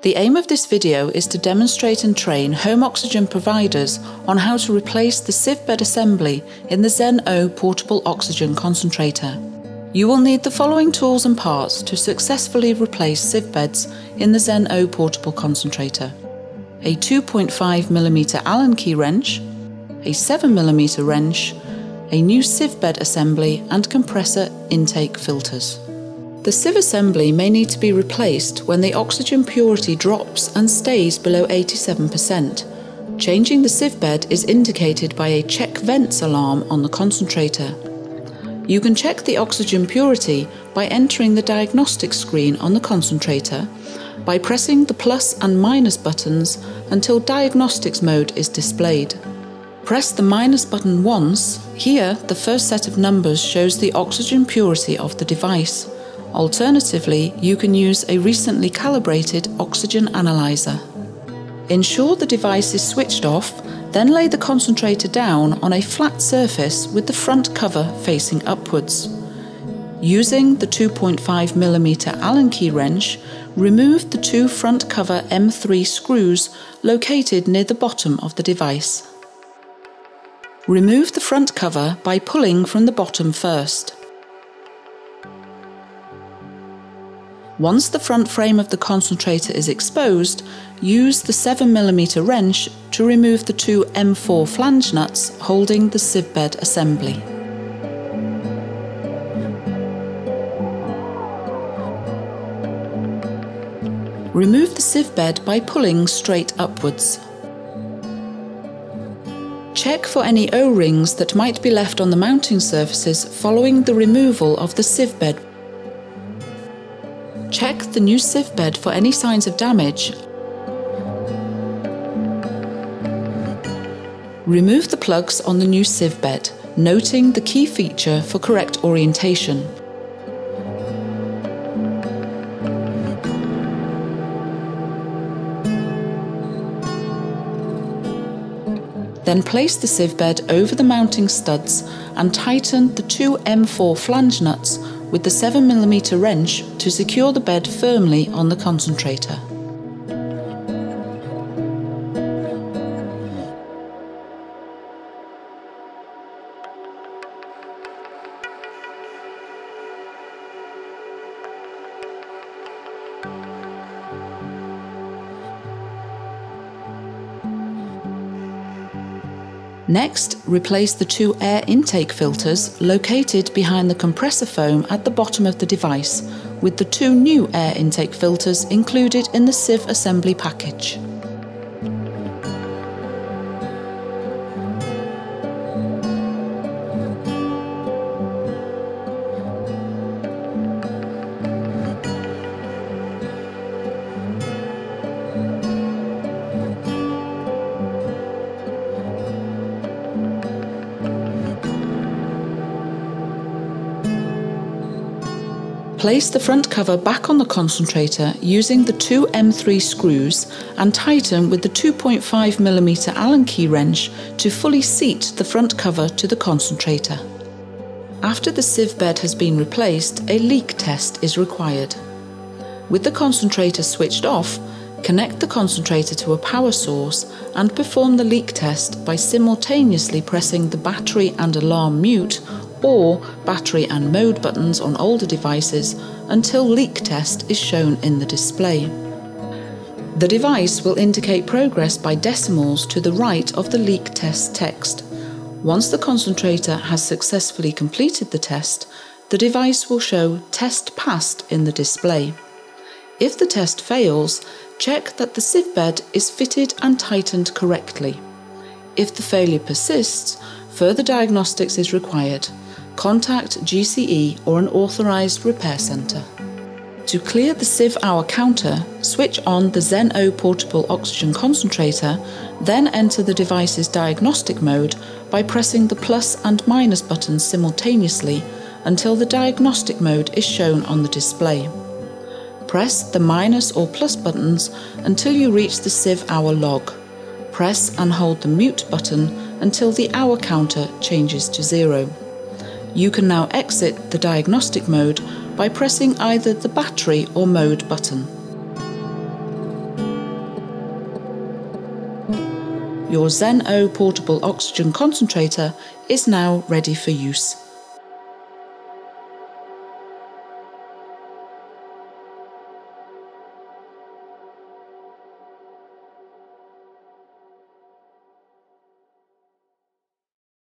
The aim of this video is to demonstrate and train home oxygen providers on how to replace the sieve bed assembly in the Zen-O portable oxygen concentrator. You will need the following tools and parts to successfully replace sieve beds in the Zen-O portable concentrator: a 2.5mm Allen key wrench, a 7mm wrench, a new sieve bed assembly and compressor intake filters. The sieve assembly may need to be replaced when the oxygen purity drops and stays below 87%. Changing the sieve bed is indicated by a check vents alarm on the concentrator. You can check the oxygen purity by entering the diagnostic screen on the concentrator by pressing the plus and minus buttons until diagnostics mode is displayed. Press the minus button once. Here, the first set of numbers shows the oxygen purity of the device. Alternatively, you can use a recently calibrated oxygen analyzer. Ensure the device is switched off, then lay the concentrator down on a flat surface with the front cover facing upwards. Using the 2.5mm Allen key wrench, remove the two front cover M3 screws located near the bottom of the device. Remove the front cover by pulling from the bottom first. Once the front frame of the concentrator is exposed, use the 7mm wrench to remove the two M4 flange nuts holding the sieve bed assembly. Remove the sieve bed by pulling straight upwards. Check for any O-rings that might be left on the mounting surfaces following the removal of the sieve bed. Check the new sieve bed for any signs of damage. Remove the plugs on the new sieve bed, noting the key feature for correct orientation. Then place the sieve bed over the mounting studs and tighten the two M4 flange nuts with the 7mm wrench to secure the bed firmly on the concentrator. Next, replace the two air intake filters located behind the compressor foam at the bottom of the device with the two new air intake filters included in the sieve assembly package. Place the front cover back on the concentrator using the two M3 screws and tighten with the 2.5mm Allen key wrench to fully seat the front cover to the concentrator. After the sieve bed has been replaced, a leak test is required. With the concentrator switched off, connect the concentrator to a power source and perform the leak test by simultaneously pressing the battery and alarm mute or battery and mode buttons on older devices until leak test is shown in the display. The device will indicate progress by decimals to the right of the leak test text. Once the concentrator has successfully completed the test, the device will show Test Passed in the display. If the test fails, check that the sieve bed is fitted and tightened correctly. If the failure persists, further diagnostics is required. Contact GCE or an authorised repair centre. To clear the sieve hour counter, switch on the Zen-O portable oxygen concentrator, then enter the device's diagnostic mode by pressing the plus and minus buttons simultaneously until the diagnostic mode is shown on the display. Press the minus or plus buttons until you reach the sieve hour log. Press and hold the mute button until the hour counter changes to 0. You can now exit the diagnostic mode by pressing either the battery or mode button. Your Zen-O portable oxygen concentrator is now ready for use.